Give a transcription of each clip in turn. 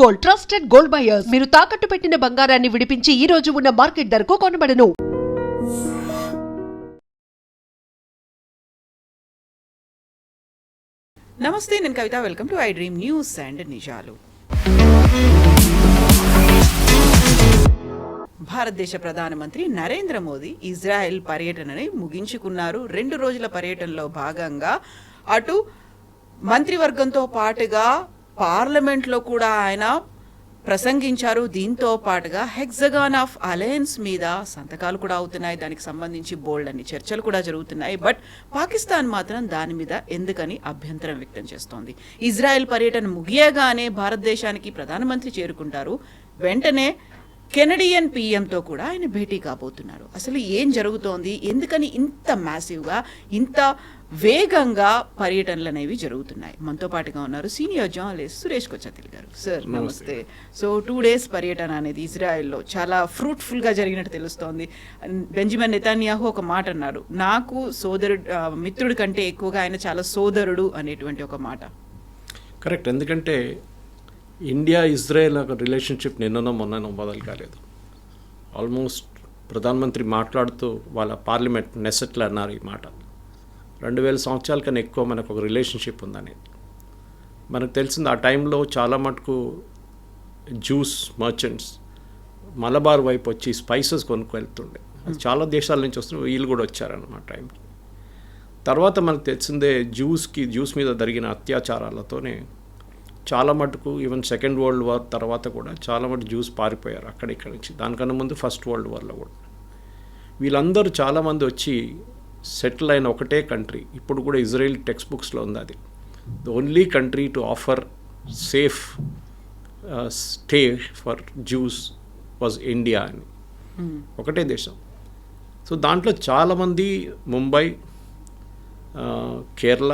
Gold, trusted gold buyers. మీరు తాకట్టు పెట్టిన బంగారాన్ని విడిపించి ఈ రోజు ఉన్న మార్కెట్ ధరకు కొనబడను. నమస్తే, నేను Kavitha. Welcome to I dream news and నిజాలు. భారతదేశ ప్రధానమంత్రి నరేంద్ర మోదీ ఇజ్రాయెల్ పర్యటనని ముగించుకున్నారు. 2 రోజుల పర్యటనలో భాగంగా అటు మంత్రివర్గంతో పాటుగా పార్లమెంట్లో కూడా ఆయన ప్రసంగించారు. దీంతో పాటుగా హెక్సగాన్ ఆఫ్ అలయన్స్ మీద సంతకాలు కూడా అవుతున్నాయి. దానికి సంబంధించి బోల్డ్ అన్ని చర్చలు కూడా జరుగుతున్నాయి. బట్ పాకిస్తాన్ మాత్రం దాని మీద ఎందుకని అభ్యంతరం వ్యక్తం చేస్తోంది. ఇజ్రాయెల్ పర్యటన ముగియగానే భారతదేశానికి ప్రధానమంత్రి చేరుకుంటారు. వెంటనే కెనడియన్ పీఎంతో కూడా ఆయన భేటీ కాబోతున్నారు. అసలు ఏం జరుగుతోంది, ఎందుకని ఇంత మ్యాసివ్గా ఇంత వేగంగా పర్యటనలు అనేవి జరుగుతున్నాయి? మనతో పాటుగా ఉన్నారు సీనియర్ జర్నలిస్ట్ సురేష్ కొచ్చతిల్ గారు. సార్ నమస్తే. సో 2 days పర్యటన అనేది ఇజ్రాయెల్లో చాలా ఫ్రూట్ఫుల్గా జరిగినట్టు తెలుస్తోంది. బెంజమిన్ నెతన్యాహు ఒక మాట అన్నారు, నాకు మిత్రుడి కంటే ఎక్కువగా ఆయన చాలా సోదరుడు అనేటువంటి ఒక మాట. కరెక్ట్. ఎందుకంటే ఇండియా ఇజ్రాయెల్ ఒక రిలేషన్షిప్ నిన్ననో మొన్ననో మొదలు కాలేదు. ఆల్మోస్ట్ ప్రధానమంత్రి మాట్లాడుతూ వాళ్ళ పార్లమెంట్ నెసెట్లో అన్నారు ఈ మాట. 2000 సంవత్సరాల కన్నా ఎక్కువ మనకు ఒక రిలేషన్షిప్ ఉందనేది మనకు తెలిసింది. ఆ టైంలో చాలా మటుకు జ్యూస్ మర్చెంట్స్ మలబార్ వైపు వచ్చి స్పైసెస్ కొనుక్కు వెళ్తుండే. అది చాలా దేశాల నుంచి వస్తున్న వీళ్ళు కూడా వచ్చారన్నమాట టైంకి. తర్వాత మనకు తెలిసిందే జ్యూస్ మీద జరిగిన అత్యాచారాలతోనే చాలా మటుకు ఈవెన్ సెకండ్ వరల్డ్ వార్ తర్వాత కూడా చాలా మటుకు జ్యూస్ పారిపోయారు అక్కడిక్కడి నుంచి. దానికన్నా ముందు ఫస్ట్ వరల్డ్ వార్లో కూడా వీళ్ళందరూ చాలామంది వచ్చి సెటిల్ అయిన ఒకటే కంట్రీ ఇప్పుడు కూడా ఇజ్రాయెల్ టెక్స్ట్ బుక్స్లో ఉంది. అది the only country to offer safe stay for juice was India అని ఒకటే దేశం. సో దాంట్లో చాలామంది ముంబై, కేరళ,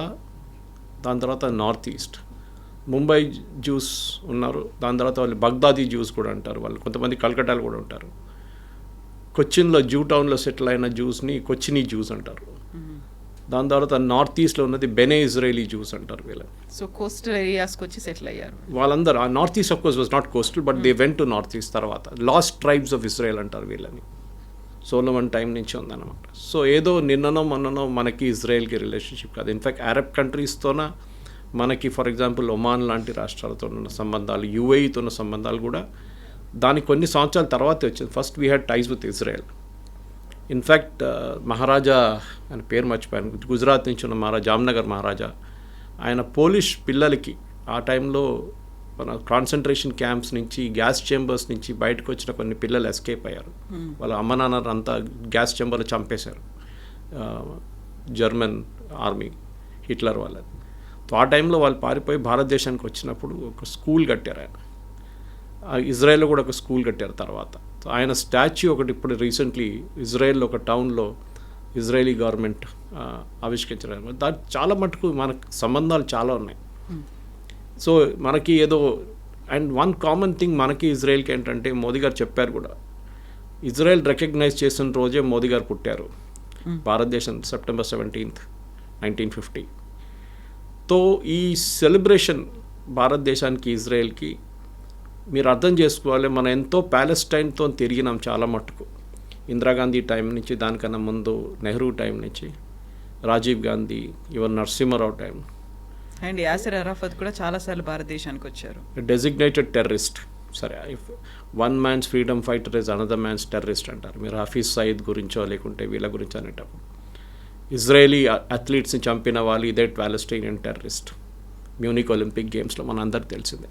దాని తర్వాత నార్త్ ఈస్ట్. ముంబై జ్యూస్ ఉన్నారు, దాని తర్వాత వాళ్ళు బగ్దాదీ జ్యూస్ కూడా అంటారు వాళ్ళు. కొంతమంది కల్కటాలో కూడా ఉంటారు. కొచ్చిన్లో జూ టౌన్లో సెటిల్ అయిన జ్యూస్ని కొచ్చినీ జ్యూస్ అంటారు. దాని తర్వాత నార్త్ ఈస్ట్లో ఉన్నది బెనే ఇజ్రాయలీ జ్యూస్ అంటారు వీళ్ళని. సో కోస్టల్ ఏరియాస్కి వచ్చి సెటిల్ అయ్యారు వాళ్ళందరూ. ఆ north east of course was not coastal, but they went to north east. తర్వాత లాస్ట్ ట్రైబ్స్ ఆఫ్ ఇజ్రాయెల్ అంటారు వీళ్ళని. సోలమన్ టైం నుంచి ఉందన్నమాట. సో ఏదో నిన్ననో మొన్ననో మనకి ఇజ్రాయెల్కి రిలేషన్షిప్ కాదు. ఇన్ఫ్యాక్ట్ అరబ్ కంట్రీస్తోన మనకి ఫర్ ఎగ్జాంపుల్ ఒమాన్ లాంటి రాష్ట్రాలతో ఉన్న సంబంధాలు, యుఏఈతో ఉన్న సంబంధాలు కూడా దానికి కొన్ని సంవత్సరాల తర్వాతే వచ్చింది. First we had ties with Israel. In fact Maharaja, ఆయన పేరు మర్చిపోయాను, గుజరాత్ నుంచి ఉన్న మహారాజా, జామ్నగర్ మహారాజా, ఆయన పోలిష్ పిల్లలకి ఆ టైంలో మన కాన్సన్ట్రేషన్ క్యాంప్స్ నుంచి, గ్యాస్ చేంబర్స్ నుంచి బయటకు వచ్చిన కొన్ని పిల్లలు ఎస్కేప్ అయ్యారు. వాళ్ళ అమ్మ నాన్న అంతా గ్యాస్ చేంబర్లో చంపేశారు జర్మన్ ఆర్మీ, హిట్లర్ వాళ్ళని. ఆ టైంలో వాళ్ళు పారిపోయి భారతదేశానికి వచ్చినప్పుడు ఒక స్కూల్ కట్టారు ఆయన. ఇజ్రాయెల్లో కూడా ఒక స్కూల్ కట్టారు తర్వాత. ఆయన స్టాచ్యూ ఒకటి ఇప్పుడు రీసెంట్లీ ఇజ్రాయెల్లో ఒక టౌన్లో ఇజ్రాయలీ గవర్నమెంట్ ఆవిష్కరించారు. దాని చాలా మటుకు మనకు సంబంధాలు చాలా ఉన్నాయి. సో మనకి ఏదో అండ్ వన్ కామన్ థింగ్ మనకి ఇజ్రాయెల్కి ఏంటంటే, మోదీ గారు చెప్పారు కూడా, ఇజ్రాయెల్ రికగ్నైజ్ చేసిన రోజే మోదీ గారు పుట్టారు. భారతదేశం సెప్టెంబర్ 17th, 1950. తో ఈ సెలబ్రేషన్ భారతదేశానికి ఇజ్రాయెల్కి మీరు అర్థం చేసుకోవాలి. మనం ఎంతో ప్యాలెస్టైన్తో తిరిగినాం చాలా మట్టుకు. ఇందిరాగాంధీ టైం నుంచి, దానికన్నా ముందు నెహ్రూ టైం నుంచి, Rajiv Gandhi, even Narasimha Rao time, and Yasser Arafat కూడా చాలాసార్లు భారతదేశానికి వచ్చారు. Designated terrorist. సరే, if one man's freedom fighter is another man's terrorist అంటారు. మీరు హఫీజ్ సయీద్ గురించో లేకుంటే వీళ్ళ గురించి అనేటప్పుడు ఇజ్రాయేలీ అథ్లీట్స్ని చంపిన వాళ్ళు ఇదే ప్యాలెస్టైనియన్ టెర్రరిస్ట్. మ్యూనిక్ ఒలింపిక్ గేమ్స్లో మన అందరికి తెలిసిందే.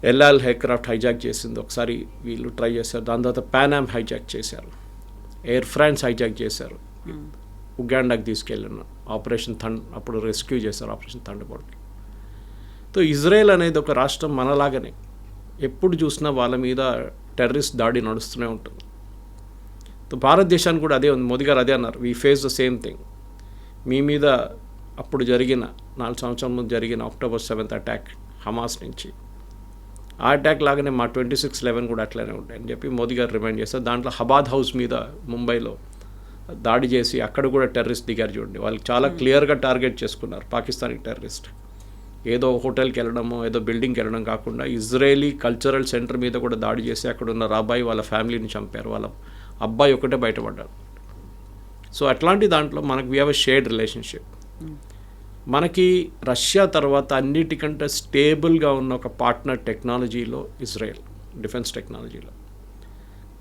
ఎల్ఆల్ ఎయిర్క్రాఫ్ట్ హైజాక్ చేసింది ఒకసారి, వీళ్ళు ట్రై చేశారు. దాని తర్వాత పానామ్ హైజాక్ చేశారు, ఎయిర్ ఫ్రాన్స్ హైజాక్ చేశారు, ఉగాండాకి తీసుకెళ్ళిన ఆపరేషన్ అప్పుడు రెస్క్యూ చేశారు, ఆపరేషన్ థండర్బోల్ట్. సో ఇజ్రాయెల్ అనేది ఒక రాష్ట్రం మనలాగానే ఎప్పుడు చూసినా వాళ్ళ మీద టెర్రరిస్ట్ దాడి నడుస్తూనే ఉంటుంది. భారతదేశానికి కూడా అదే ఉంది. మోదీ గారు అదే అన్నారు, we face the same thing. మీ మీద అప్పుడు జరిగిన 4 సంవత్సరాల ముందు జరిగిన October 7th అటాక్ హమాస్ నుంచి, ఆ అటాక్ లాగానే మా 26/11 కూడా అట్లనే ఉంటాయని చెప్పి మోదీ గారు రిమైండ్ చేస్తారు. దాంట్లో హబాద్ హౌస్ మీద ముంబైలో దాడి చేసి అక్కడ కూడా టెర్రరిస్ట్ దిగారు చూడండి. వాళ్ళు చాలా క్లియర్గా టార్గెట్ చేసుకున్నారు పాకిస్తానీ టెర్రరిస్ట్. ఏదో హోటల్కి వెళ్ళడమో ఏదో బిల్డింగ్కి వెళ్ళడం కాకుండా ఇజ్రాయేలీ కల్చరల్ సెంటర్ మీద కూడా దాడి చేసి అక్కడ ఉన్న రాబాయి వాళ్ళ ఫ్యామిలీని చంపారు, వాళ్ళ అబ్బాయి ఒకటే బయటపడ్డాడు. సో అట్లాంటి దాంట్లో మనకు we have a shared relationship. మనకి రష్యా తర్వాత అన్నిటికంటే స్టేబుల్గా ఉన్న ఒక పార్ట్నర్ టెక్నాలజీలో ఇజ్రాయెల్, డిఫెన్స్ టెక్నాలజీలో.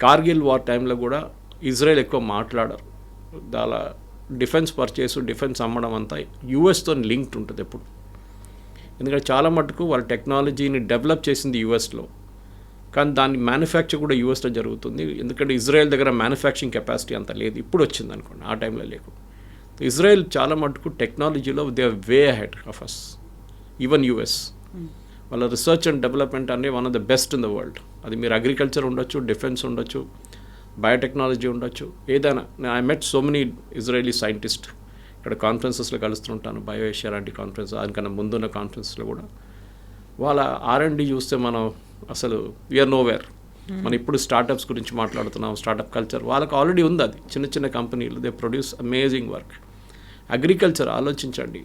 కార్గిల్ వార్ టైంలో కూడా ఇజ్రాయెల్ ఎక్కువ మాట్లాడరు, దాని డిఫెన్స్ పర్చేసు డిఫెన్స్ అమ్మడం అంతా యూఎస్తో లింక్డ్ ఉంటుంది ఎప్పుడు. ఎందుకంటే చాలా మటుకు వాళ్ళ టెక్నాలజీని డెవలప్ చేసింది యూఎస్లో, కానీ దాని మ్యానుఫ్యాక్చర్ కూడా యూఎస్లో జరుగుతుంది. ఎందుకంటే ఇజ్రాయెల్ దగ్గర మ్యానుఫ్యాక్చరింగ్ కెపాసిటీ అంత లేదు, ఇప్పుడు వచ్చింది అనుకోండి, ఆ టైంలో లేకుండా. ఇజ్రాయెల్ చాలా మటుకు టెక్నాలజీలో they are way ahead of us, even US. వాళ్ళ రీసెర్చ్ అండ్ డెవలప్మెంట్ అనే one of the best in the world. అది మీరు అగ్రికల్చర్ ఉండొచ్చు, డిఫెన్స్ ఉండొచ్చు, బయోటెక్నాలజీ ఉండొచ్చు, ఏదైనా. I met so many Israeli scientist, ఇక్కడ కాన్ఫరెన్సెస్లో కలుస్తుంటాను, బయో ఏషియా లాంటి కాన్ఫరెన్స్, దానికన్నా ముందున్న కాన్ఫరెన్స్లో కూడా. వాళ్ళ R&D చూస్తే మనం అసలు వీఆర్ నోవేర్. మనం ఇప్పుడు స్టార్టప్స్ గురించి మాట్లాడుతున్నాం, స్టార్టప్ కల్చర్ వాళ్ళకి ఆల్రెడీ ఉంది. అది చిన్న చిన్న కంపెనీలు, they produce amazing work. Agriculture ఆలోచించండి,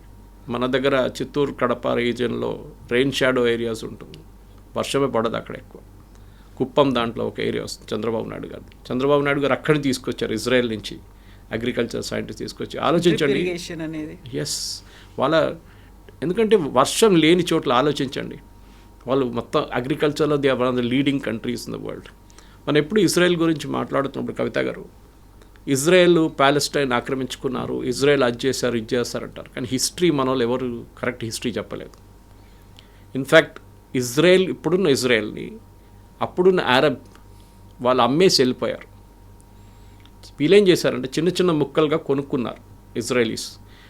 మన దగ్గర చిత్తూరు కడప రీజియన్లో రెయిన్ షాడో ఏరియాస్ ఉంటుంది, వర్షమే పడదు అక్కడ ఎక్కువ. కుప్పం దాంట్లో ఒక ఏరియా వస్తుంది, చంద్రబాబు నాయుడు గారు అక్కడిని తీసుకొచ్చారు ఇజ్రాయెల్ నుంచి అగ్రికల్చర్ సైంటిస్ట్ తీసుకొచ్చి. ఆలోచించండి, ఎస్ వాళ్ళ, ఎందుకంటే వర్షం లేని చోట్ల ఆలోచించండి, వాళ్ళు మొత్తం అగ్రికల్చర్లో they are one of the leading countries in the world. మనం ఎప్పుడు ఇజ్రాయెల్ గురించి మాట్లాడుతున్నప్పుడు కవిత గారు, ఇజ్రాయెల్ ప్యాలెస్టైన్ ఆక్రమించుకున్నారు, ఇజ్రాయెల్ అది చేశారు ఇది చేస్తారంటారు, కానీ హిస్టరీ మన వాళ్ళు ఎవరు కరెక్ట్ హిస్టరీ చెప్పలేదు. ఇన్ఫ్యాక్ట్ ఇజ్రాయెల్, ఇప్పుడున్న ఇజ్రాయెల్ని అప్పుడున్న అరబ్ వాళ్ళు అమ్మేసి వెళ్ళిపోయారు. వీళ్ళేం చేశారంటే చిన్న చిన్న ముక్కలుగా కొనుక్కున్నారు ఇజ్రాయలీస్.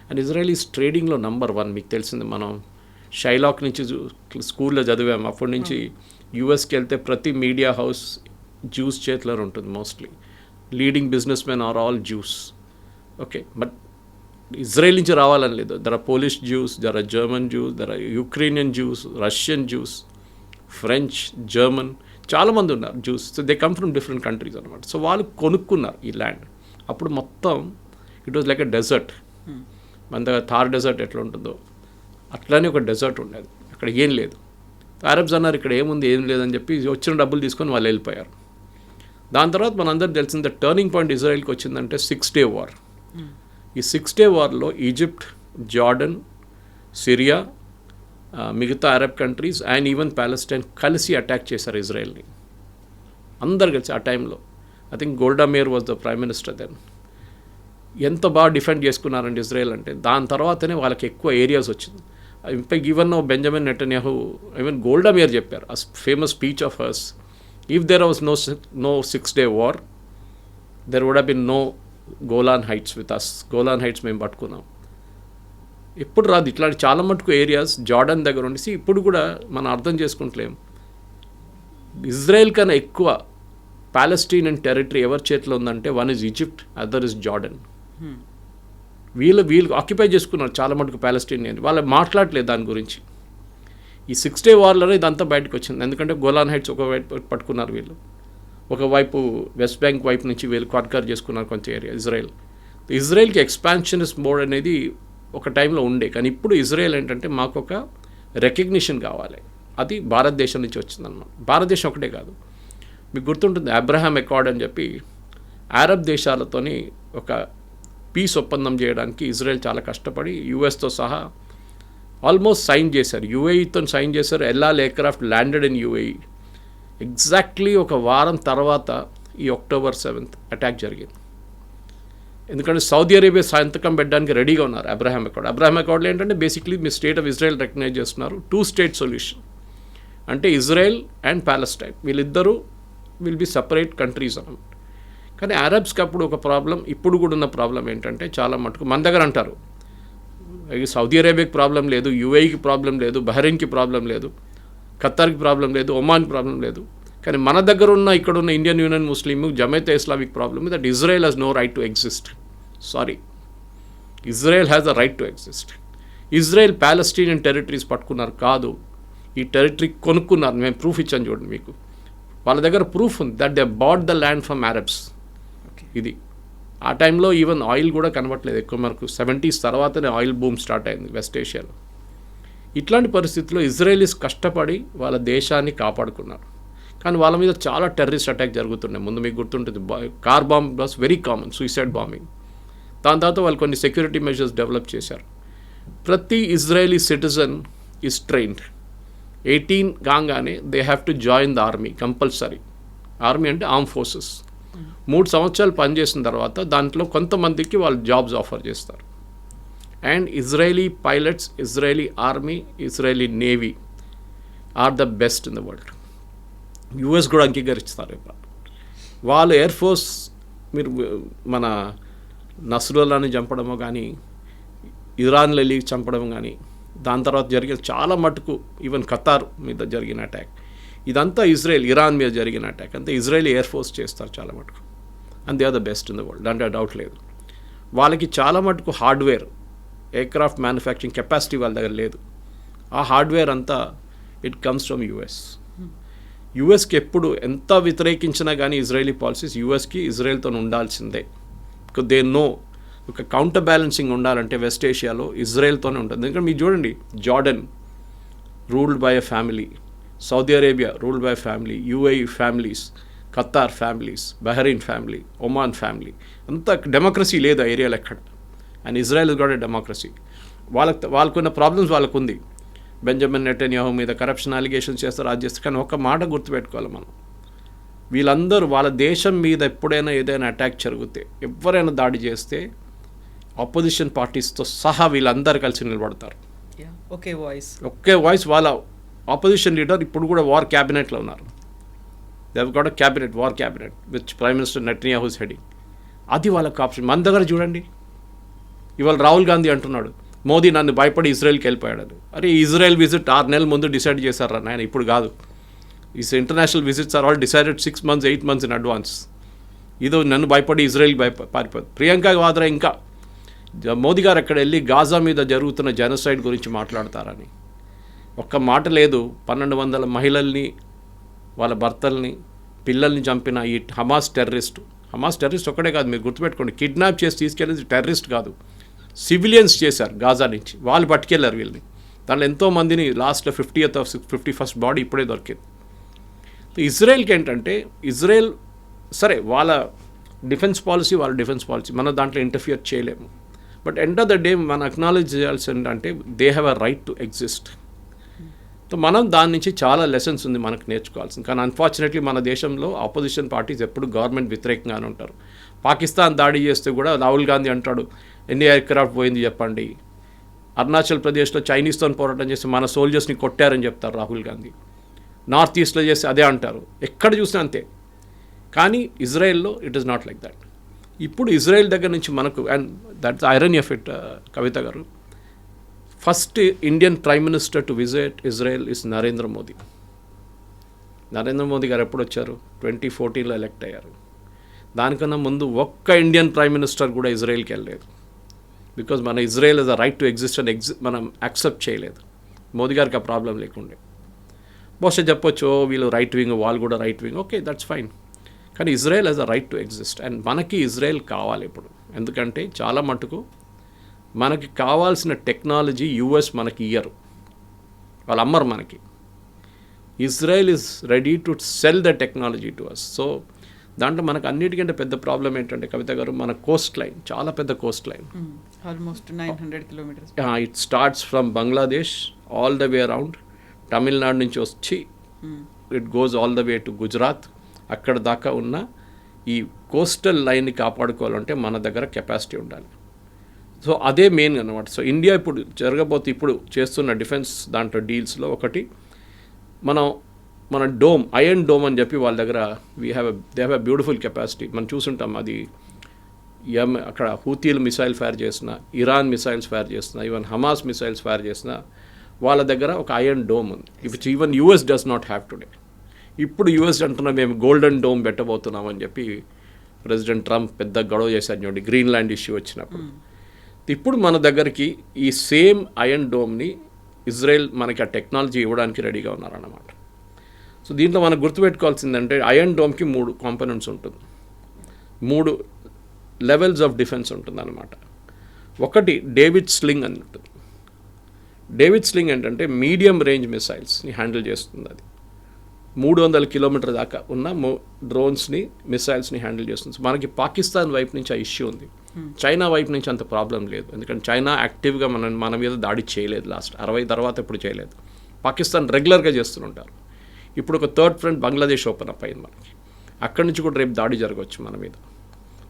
అండ్ ఇజ్రాయలీస్ ట్రేడింగ్లో నంబర్ 1. మీకు తెలిసింది, మనం షైలాక్ నుంచి స్కూల్లో చదివాము, అప్పటి నుంచి యూఎస్కి వెళ్తే ప్రతి మీడియా హౌస్ జ్యూస్ చేతిలో ఉంటుంది mostly. Leading business men are all Jews. Okay, but Israel నుంచి రావాలని లేదు. There are Polish Jews, there are German Jews, there are Ukrainian Jews, Russian Jews, French, German, చాలామంది ఉన్నారు Jews. So they come from different countries అనమాట. సో వాళ్ళు కొనుక్కున్నారు ఈ ల్యాండ్. అప్పుడు మొత్తం it was like a desert. మన దగ్గర థార్ డెజర్ట్ ఎట్లా ఉంటుందో అట్లానే ఒక డెజర్ట్ ఉండేది, అక్కడ ఏం లేదు. అరబ్స్ అన్నారు ఇక్కడ ఏముంది ఏం లేదని చెప్పి వచ్చిన డబ్బులు తీసుకొని వాళ్ళు వెళ్ళిపోయారు. దాని తర్వాత మనందరూ తెలిసింది టర్నింగ్ పాయింట్ ఇజ్రాయెల్కి వచ్చిందంటే 6 Day War. ఈ 6 Day Warలో ఈజిప్ట్, జార్డన్, సిరియా, మిగతా Arab countries and even Palestine కలిసి అటాక్ చేశారు ఇజ్రాయెల్ని. అందరు కలిసి ఆ టైంలో. I think Golda Meir was the prime minister then. ఎంత బాగా డిఫెండ్ చేసుకున్నారండి ఇజ్రాయెల్ అంటే. దాని తర్వాతనే వాళ్ళకి ఎక్కువ ఏరియాస్ వచ్చింది. In fact even Benjamin Netanyahu, even Golda Meir చెప్పారు ఆ famous speech of hers, if there was no 6 Day War there would have been no Golan Heights with us. Golan Heights మేము పట్టుకున్నాం. ఎప్పుడు రాదు ఇట్లాంటి చాలా మటుకు ఏరియాస్ జార్డన్ దగ్గర ఉండేసి ఇప్పుడు కూడా మనం అర్థం చేసుకుంటలేం. ఇజ్రాయెల్ కన్నా ఎక్కువ ప్యాలెస్టీనియన్ టెరిటరీ ఎవరి చేతిలో ఉందంటే one is Egypt, other is Jordan. వీళ్ళు ఆక్యుపై చేసుకున్నారు చాలా మటుకు ప్యాలెస్టీనియన్. వాళ్ళు మాట్లాడలేదు దాని గురించి. ఈ 6 Day Warలోనే ఇదంతా బయటకు వచ్చింది. ఎందుకంటే గోలాన్ హైట్స్ ఒకవైపు పట్టుకున్నారు వీళ్ళు, ఒకవైపు వెస్ట్ బ్యాంక్ వైపు నుంచి వీళ్ళు కాన్కర్ చేసుకున్నారు కొంచెం ఏరియా ఇజ్రాయెల్కి ఎక్స్పాన్షనిస్ట్ మోడ్ అనేది ఒక టైంలో ఉండే. కానీ ఇప్పుడు ఇజ్రాయెల్ ఏంటంటే మాకు ఒక రికగ్నిషన్ కావాలి, అది భారతదేశం నుంచి వచ్చిందన్నమాట. భారతదేశం ఒకటే కాదు, మీకు గుర్తుంటుంది అబ్రహాం అకార్డ్ అని చెప్పి అరబ్ దేశాలతోని ఒక పీస్ ఒప్పందం చేయడానికి ఇజ్రాయెల్ చాలా కష్టపడి యూఎస్తో సహా ఆల్మోస్ట్ సైన్ చేశారు. యూఏఈతో సైన్ చేశారు. El Al aircraft landed in UAE. Exactly ఒక వారం తర్వాత ఈ October 7th అటాక్ జరిగింది. ఎందుకంటే సౌదీ అరేబియా సంతకం పెట్టడానికి రెడీగా ఉన్నారు అబ్రహాం అకార్డ్లో ఏంటంటే బేసిక్లీ మీ స్టేట్ ఆఫ్ ఇజ్రాయెల్ రికగ్నైజ్ చేస్తున్నారు. 2 state సొల్యూషన్ అంటే ఇజ్రాయెల్ అండ్ ప్యాలెస్టైన్ వీళ్ళిద్దరూ విల్ బి సపరేట్ కంట్రీస్ అన్నమాట. కానీ అరబ్స్కి అప్పుడు ఒక ప్రాబ్లం, ఇప్పుడు కూడా ఉన్న ప్రాబ్లం ఏంటంటే చాలా మటుకు మన దగ్గర అంటారు సౌదీ అరేబియాకి ప్రాబ్లం లేదు, యూఏఈకి ప్రాబ్లం లేదు, బహ్రెయిన్కి ప్రాబ్లం లేదు, ఖత్తర్కి ప్రాబ్లం లేదు, ఒమాన్కి ప్రాబ్లం లేదు. కానీ మన దగ్గర ఉన్న ఇక్కడ ఉన్న Indian Union Muslim, Jamaat-e Islamic problem that Israel has no right to exist. Sorry, Israel has a right to exist. Israel Palestinian territories పట్టుకున్నారు కాదు, ఈ టెరిటరీ కొనుక్కున్నారు. మేము ప్రూఫ్ ఇచ్చాను చూడండి మీకు. వాళ్ళ దగ్గర ప్రూఫ్ ఉంది that they bought the land from Arabs. ఇది ఆ టైంలో ఈవెన్ ఆయిల్ కూడా కనబట్టలేదు ఎక్కువ. మనకు 70s తర్వాతనే ఆయిల్ బూమ్ స్టార్ట్ అయింది వెస్ట్ ఏషియాలో. ఇట్లాంటి పరిస్థితుల్లో ఇజ్రాయలీస్ కష్టపడి వాళ్ళ దేశాన్ని కాపాడుకున్నారు. కానీ వాళ్ళ మీద చాలా టెర్రరిస్ట్ అటాక్ జరుగుతున్నాయి. ముందు మీకు గుర్తుంటుంది, car bomb was very common, suicide bombing. దాని తర్వాత వాళ్ళు కొన్ని సెక్యూరిటీ మెజర్స్ డెవలప్ చేశారు. ప్రతి ఇజ్రాయలీ సిటిజన్ ఈజ్ ట్రైన్డ్. 18 కాగానే they have to join the army compulsory. Army అంటే ఆర్మ్ ఫోర్సెస్. 3 సంవత్సరాలు పనిచేసిన తర్వాత దాంట్లో కొంతమందికి వాళ్ళు జాబ్స్ ఆఫర్ చేస్తారు. And Israeli pilots, Israeli army, Israeli navy are the best in the world. US కూడా అంగీకరిస్తారు. వాళ్ళు ఎయిర్ ఫోర్స్, మీరు మన నస్రుల్లాని చంపడమో కానీ, ఇరాన్లో వెళ్ళి చంపడం కానీ, దాని తర్వాత జరిగిన చాలా మటుకు ఈవెన్ ఖతార్ మీద జరిగిన అటాక్, ఇదంతా ఇరాన్ మీద జరిగిన అటాక్ అంతా ఇజ్రాయలీ ఎయిర్ ఫోర్స్ చేస్తారు చాలా మటుకు. And they are the best in the world, దాంట్లో డౌట్ లేదు. వాళ్ళకి చాలా మటుకు హార్డ్వేర్, ఎయిర్క్రాఫ్ట్ మ్యానుఫ్యాక్చరింగ్ కెపాసిటీ వాళ్ళ దగ్గర లేదు. ఆ హార్డ్వేర్ అంతా ఇట్ కమ్స్ ఫ్రమ్ యుఎస్. యుఎస్కి ఎప్పుడు ఎంత వ్యతిరేకించినా కానీ ఇజ్రాయలీ పాలసీస్ యుఎస్కి ఇజ్రాయెల్తో ఉండాల్సిందే. బికాజ్ దే నో ఒక కౌంటర్ బ్యాలెన్సింగ్ ఉండాలంటే వెస్ట్ ఏషియాలో ఇజ్రాయెల్తోనే ఉంటుంది. ఎందుకంటే మీరు చూడండి, Jordan ruled by a family, Saudi Arabia ruled by family, UAE families, Qatar families, Bahrain family, Oman family, అంత డెమోక్రసీ లేదు ఆ ఏరియాలో ఎక్కడ. And Israel is got a democracy. వాళ్ళకున్న ప్రాబ్లమ్స్ వాళ్ళకుంది. బెంజమిన్ నెటన్యాహు మీద కరప్షన్ అలిగేషన్స్ చేస్తారు, అది చేస్తారు. కానీ ఒక మాట గుర్తుపెట్టుకోవాలి మనం, వీళ్ళందరూ వాళ్ళ దేశం మీద ఎప్పుడైనా ఏదైనా అటాక్ జరిగితే, ఎవరైనా దాడి చేస్తే ఆపోజిషన్ పార్టీస్తో సహా వీళ్ళందరూ కలిసి నిలబడతారు. ఒకే వాయిస్. వాళ్ళ ఆపోజిషన్ లీడర్ ఇప్పుడు కూడా వార్ క్యాబినెట్లో ఉన్నారు. They have got a cabinet, war cabinet with prime minister Netanyahu's heading. అది వాళ్ళకి ఆప్షన్. మన దగ్గర చూడండి, ఇవాళ రాహుల్ గాంధీ అంటున్నాడు మోదీ నన్ను భయపడి ఇజ్రాయెల్కి వెళ్ళిపోయాడు. అరే ఇజ్రాయెల్ విజిట్ 6 నెలల ముందు డిసైడ్ చేశారు నాయన, ఇప్పుడు కాదు. ఈ international visits are all decided 6 months 8 months in advance. ఇదో నన్ను భయపడి ఇజ్రాయెల్కి పారిపోదు. ప్రియాంక వాద్రా ఇంకా మోదీ గారు అక్కడ వెళ్ళి గాజా మీద జరుగుతున్న జెనోసైడ్ గురించి మాట్లాడతారని ఒక్క మాట లేదు. 1200 మహిళల్ని, వాళ్ళ భర్తల్ని, పిల్లల్ని చంపిన ఈ హమాస్ టెర్రరిస్ట్ ఒక్కడే కాదు, మీరు గుర్తుపెట్టుకోండి, కిడ్నాప్ చేసి తీసుకెళ్ళేది టెర్రరిస్ట్ కాదు, సివిలియన్స్ చేశారు గాజా నుంచి. వాళ్ళు పట్టుకెళ్ళారు వీళ్ళని. దాంట్లో ఎంతోమందిని లాస్ట్లో 51st బాడీ ఇప్పుడే దొరికింది. ఇజ్రాయెల్కి ఏంటంటే, ఇజ్రాయెల్ సరే వాళ్ళ డిఫెన్స్ పాలసీ మనం దాంట్లో ఇంటర్ఫియర్ చేయలేము. But end of the day మనం అక్నాలెడ్జ్ చేయాల్సి ఏంటంటే they have a right to exist. So మనం దాని నుంచి చాలా లెసన్స్ ఉంది మనకు నేర్చుకోవాల్సింది. కానీ అన్ఫార్చునేట్లీ మన దేశంలో ఆపోజిషన్ పార్టీస్ ఎప్పుడు గవర్నమెంట్ వ్యతిరేకంగానే ఉంటారు. పాకిస్తాన్ దాడి చేస్తే కూడా రాహుల్ గాంధీ అంటాడు ఎన్ని ఎయిర్క్రాఫ్ట్ పోయింది చెప్పండి. అరుణాచల్ ప్రదేశ్లో చైనీస్తో పోరాటం చేస్తే మన సోల్జర్స్ని కొట్టారని చెప్తారు రాహుల్ గాంధీ. నార్త్ ఈస్ట్లో చేస్తే అదే అంటారు. ఎక్కడ చూసినా అంతే. కానీ ఇజ్రాయెల్లో it is not like that. ఇప్పుడు ఇజ్రాయెల్ దగ్గర నుంచి మనకు, and that's irony of it Kavitha garu, first Indian prime minister to visit Israel is Narendra Modi. Narendra Modi garu ఎప్పుడు వచ్చారు? 2014లో ఎలక్ట్ అయ్యారు. దానికన్నా ముందు ఒక్క ఇండియన్ ప్రైమ్ మినిస్టర్ కూడా ఇజ్రాయెల్కి వెళ్ళలేదు. బికాజ్ మన Israel is a right to exist అని మనం యాక్సెప్ట్ చేయలేదు. మోదీ గారికి ఆ ప్రాబ్లం లేకుండే. బహుశా చెప్పొచ్చు వీళ్ళు రైట్ వింగ్, వాళ్ళు కూడా right wing, okay that's fine. కానీ Israel has a right to exist. And మనకి ఇజ్రాయెల్ కావాలి ఇప్పుడు. ఎందుకంటే చాలా మటుకు మనకి కావాల్సిన టెక్నాలజీ యుఎస్ మనకి ఇయ్యరు, వాళ్ళు అమ్మరు మనకి. Israel is ready to sell the technology to us. So దాంట్లో మనకు అన్నిటికంటే పెద్ద ప్రాబ్లం ఏంటంటే కవిత గారు, మన కోస్ట్ లైన్ చాలా పెద్ద Coast line, almost 900 kilometers. It starts from Bangladesh all the way around, Tamil Nadu నుంచి వచ్చి it goes all the way to Gujarat. అక్కడ దాకా ఉన్న ఈ కోస్టల్ లైన్ని కాపాడుకోవాలంటే మన దగ్గర కెపాసిటీ ఉండాలి. సో అదే మెయిన్ అన్నమాట. సో ఇండియా ఇప్పుడు చేస్తున్న డిఫెన్స్ దాంట్లో డీల్స్లో ఒకటి, మన డోమ్, ఐరన్ డోమ్ అని చెప్పి వాళ్ళ దగ్గర they have a beautiful capacity. మనం చూసుంటాం. అది అక్కడ హూతీలు మిసైల్ ఫైర్ చేసిన, ఇరాన్ మిసైల్స్ ఫైర్ చేసిన, ఈవెన్ హమాస్ మిసైల్స్ ఫైర్ చేసిన వాళ్ళ దగ్గర ఒక ఐరన్ డోమ్ ఉంది. Which even US does not have today. ఇప్పుడు యూఎస్ అంటున్నా మేము గోల్డెన్ డోమ్ పెట్టబోతున్నామని చెప్పి ప్రెసిడెంట్ ట్రంప్ పెద్ద గొడవ చేశారు చూడండి, గ్రీన్లాండ్ ఇష్యూ వచ్చినప్పుడు. ఇప్పుడు మన దగ్గరికి ఈ సేమ్ ఐరన్ డోమ్ని ఇజ్రాయెల్ మనకి ఆ టెక్నాలజీ ఇవ్వడానికి రెడీగా ఉన్నారన్నమాట. సో దీంట్లో మనం గుర్తుపెట్టుకోవాల్సిందంటే ఐరన్ డోమ్కి 3 కాంపోనెంట్స్ ఉంటుంది, 3 లెవెల్స్ ఆఫ్ డిఫెన్స్ ఉంటుంది అన్నమాట. ఒకటి డేవిడ్ స్లింగ్ అని ఉంటుంది. డేవిడ్ స్లింగ్ ఏంటంటే మీడియం రేంజ్ మిసైల్స్ని హ్యాండిల్ చేస్తుంది. అది 300 కిలోమీటర్ దాకా ఉన్న డ్రోన్స్ని మిసైల్స్ని హ్యాండిల్ చేస్తుంది. సో మనకి పాకిస్తాన్ వైపు నుంచి ఆ ఇష్యూ ఉంది. చైనా వైపు నుంచి అంత ప్రాబ్లం లేదు, ఎందుకంటే చైనా యాక్టివ్గా మన మీద దాడి చేయలేదు. లాస్ట్ 60 తర్వాత ఎప్పుడు చేయలేదు. పాకిస్తాన్ రెగ్యులర్గా చేస్తుంటారు. ఇప్పుడు ఒక third front Bangladesh open up అయింది మనకి. అక్కడి నుంచి కూడా రేపు దాడి జరగవచ్చు మన మీద.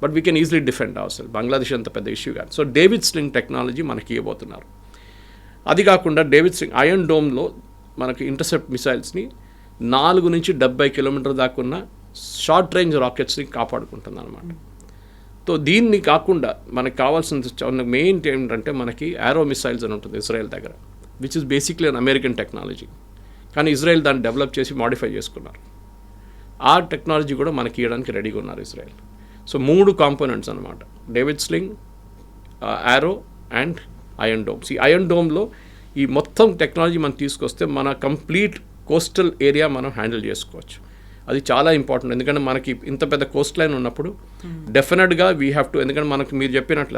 But we can easily defend our Bangladesh అంత పెద్ద ఇష్యూ కాదు. సో డేవిడ్ స్లింగ్ టెక్నాలజీ మనకి ఇవ్వబోతున్నారు. అది కాకుండా డేవిడ్ స్లింగ్ ఐరన్ డోమ్లో మనకి ఇంటర్సెప్ట్ మిసైల్స్ని 4 నుంచి 70 కిలోమీటర్ దాకా ఉన్న షార్ట్ రేంజ్ రాకెట్స్ని కాపాడుకుంటుంది అనమాట. సో దీన్ని కాకుండా మనకు కావాల్సిన మెయిన్ ఏంటంటే మనకి యారో మిసైల్స్ అని ఉంటుంది ఇజ్రాయెల్ దగ్గర, which is basically an American technology. కానీ ఇజ్రాయెల్ దాన్ని డెవలప్ చేసి మాడిఫై చేసుకున్నారు. ఆ టెక్నాలజీ కూడా మనకి ఇవ్వడానికి రెడీగా ఉన్నారు ఇజ్రాయెల్. సో 3 కాంపోనెంట్స్ అనమాట, David sling, arrow and iron domes. ఈ ఐరన్ డోమ్లో ఈ మొత్తం టెక్నాలజీ మనం తీసుకొస్తే మన కంప్లీట్ కోస్టల్ ఏరియా మనం హ్యాండిల్ చేసుకోవచ్చు. అది చాలా ఇంపార్టెంట్, ఎందుకంటే మనకి ఇంత పెద్ద కోస్ట్ లైన్ ఉన్నప్పుడు డెఫినెట్గా వీ హ్యావ్ టు, ఎందుకంటే మనకు మీరు చెప్పినట్ల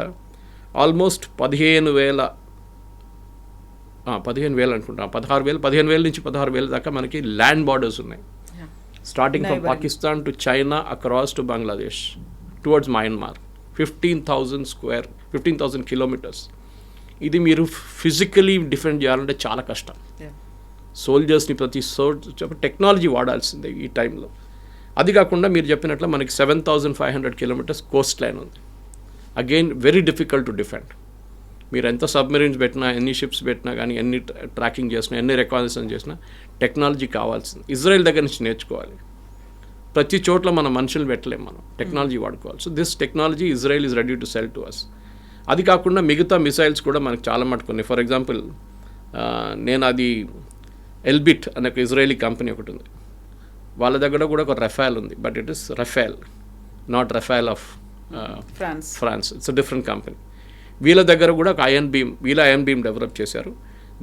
ఆల్మోస్ట్ 15,000 అనుకుంటా, 15,000 నుంచి 16,000 దాకా మనకి ల్యాండ్ బార్డర్స్ ఉన్నాయి. Starting from Pakistan to China across to Bangladesh towards Myanmar. 15,000 kilometres. ఇది మీరు ఫిజికలీ డిఫెండ్ చేయాలంటే చాలా కష్టం. సోల్జర్స్ని టెక్నాలజీ వాడాల్సిందే ఈ టైంలో. అది కాకుండా మీరు చెప్పినట్లు మనకి 7,500 కిలోమీటర్స్ కోస్ట్ లైన్ ఉంది. Again very difficult to defend. మీరు ఎంత సబ్మెరీన్స్ పెట్టినా, ఎన్ని షిప్స్ పెట్టినా కానీ, ఎన్ని ట్రాకింగ్ చేసినా, ఎన్ని రికాగ్నిషన్ చేసినా టెక్నాలజీ కావాల్సింది. ఇజ్రాయెల్ దగ్గర నుంచి నేర్చుకోవాలి. ప్రతి చోట్ల మన మనుషులు పెట్టలేము, మనం టెక్నాలజీ వాడుకోవాలి. So this technology Israel is ready to sell to us. అది కాకుండా మిగతా మిసైల్స్ కూడా మనకు చాలా మట్టుకున్నాయి. ఫర్ ఎగ్జాంపుల్ నేను అది ఎల్బిట్ అనే ఒక ఇజ్రాయలీ కంపెనీ ఒకటి ఉంది, వాళ్ళ దగ్గర కూడా ఒక రఫాల్ ఉంది. But it is Rafael, not Rafale of France. It's a different company. వీళ్ళ దగ్గర కూడా ఒక ఐరన్ బీమ్ డెవలప్ చేశారు.